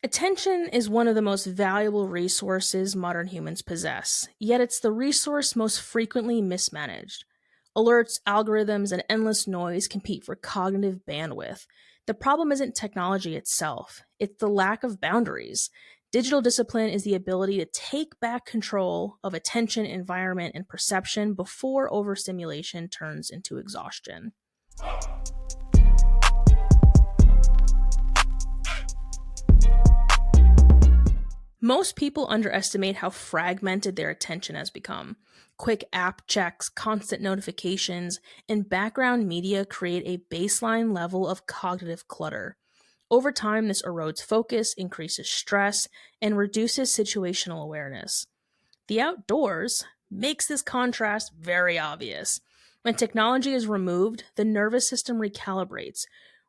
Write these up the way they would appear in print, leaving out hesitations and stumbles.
Attention is one of the most valuable resources modern humans possess, yet it's the resource most frequently mismanaged. Alerts, algorithms, and endless noise compete for cognitive bandwidth. The problem isn't technology itself, it's the lack of boundaries. Digital discipline is the ability to take back control of attention, environment, and perception before overstimulation turns into exhaustion. Most people underestimate how fragmented their attention has become. Quick app checks, constant notifications, and background media create a baseline level of cognitive clutter. Over time, this erodes focus, increases stress, and reduces situational awareness. The outdoors makes this contrast very obvious. When technology is removed, the nervous system recalibrates.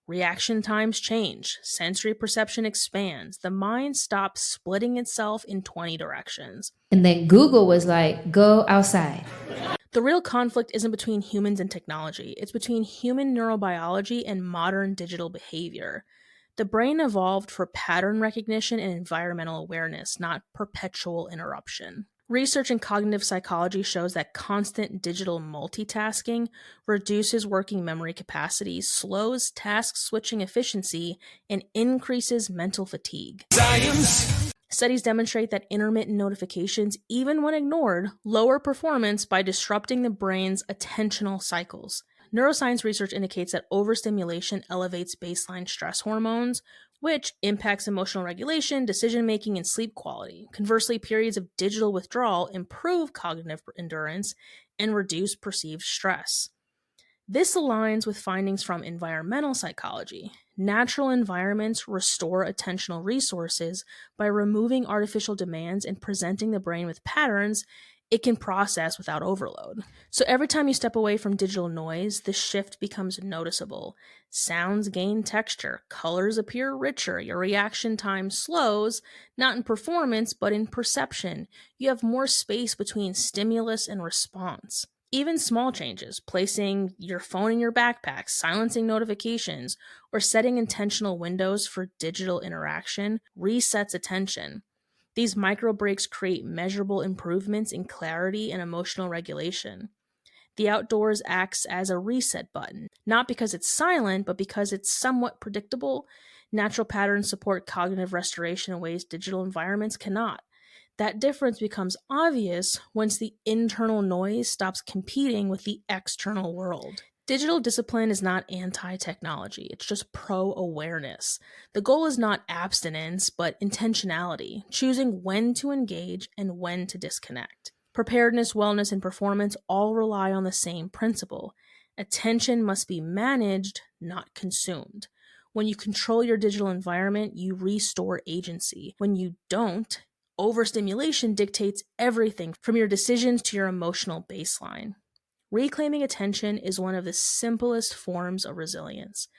Reaction times change, sensory perception expands, the mind stops splitting itself in 20 directions. And then Google was like, go outside. The real conflict isn't between humans and technology, it's between human neurobiology and modern digital behavior. The brain evolved for pattern recognition and environmental awareness, not perpetual interruption. Research in cognitive psychology shows that constant digital multitasking reduces working memory capacity, slows task switching efficiency, and increases mental fatigue. Science! Studies demonstrate that intermittent notifications, even when ignored, lower performance by disrupting the brain's attentional cycles. Neuroscience research indicates that overstimulation elevates baseline stress hormones, which impacts emotional regulation, decision-making, and sleep quality. Conversely, periods of digital withdrawal improve cognitive endurance and reduce perceived stress. This aligns with findings from environmental psychology. Natural environments restore attentional resources by removing artificial demands and presenting the brain with patterns it can process without overload. So every time you step away from digital noise, the shift becomes noticeable. Sounds gain texture, colors appear richer, your reaction time slows, not in performance, but in perception. You have more space between stimulus and response. Even small changes, placing your phone in your backpack, silencing notifications, or setting intentional windows for digital interaction, resets attention. These micro breaks create measurable improvements in clarity and emotional regulation. The outdoors acts as a reset button, not because it's silent, but because it's somewhat predictable. Natural patterns support cognitive restoration in ways digital environments cannot. That difference becomes obvious once the internal noise stops competing with the external world. Digital discipline is not anti-technology, it's just pro-awareness. The goal is not abstinence, but intentionality, choosing when to engage and when to disconnect. Preparedness, wellness, and performance all rely on the same principle. Attention must be managed, not consumed. When you control your digital environment, you restore agency. When you don't, overstimulation dictates everything from your decisions to your emotional baseline. Reclaiming attention is one of the simplest forms of resilience.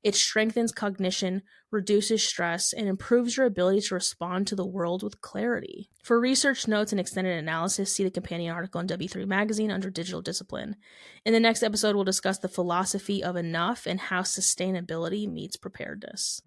It strengthens cognition, reduces stress, and improves your ability to respond to the world with clarity. For research notes and extended analysis, see the companion article in W3 Magazine under Digital Discipline. In the next episode, we'll discuss the philosophy of enough and how sustainability meets preparedness.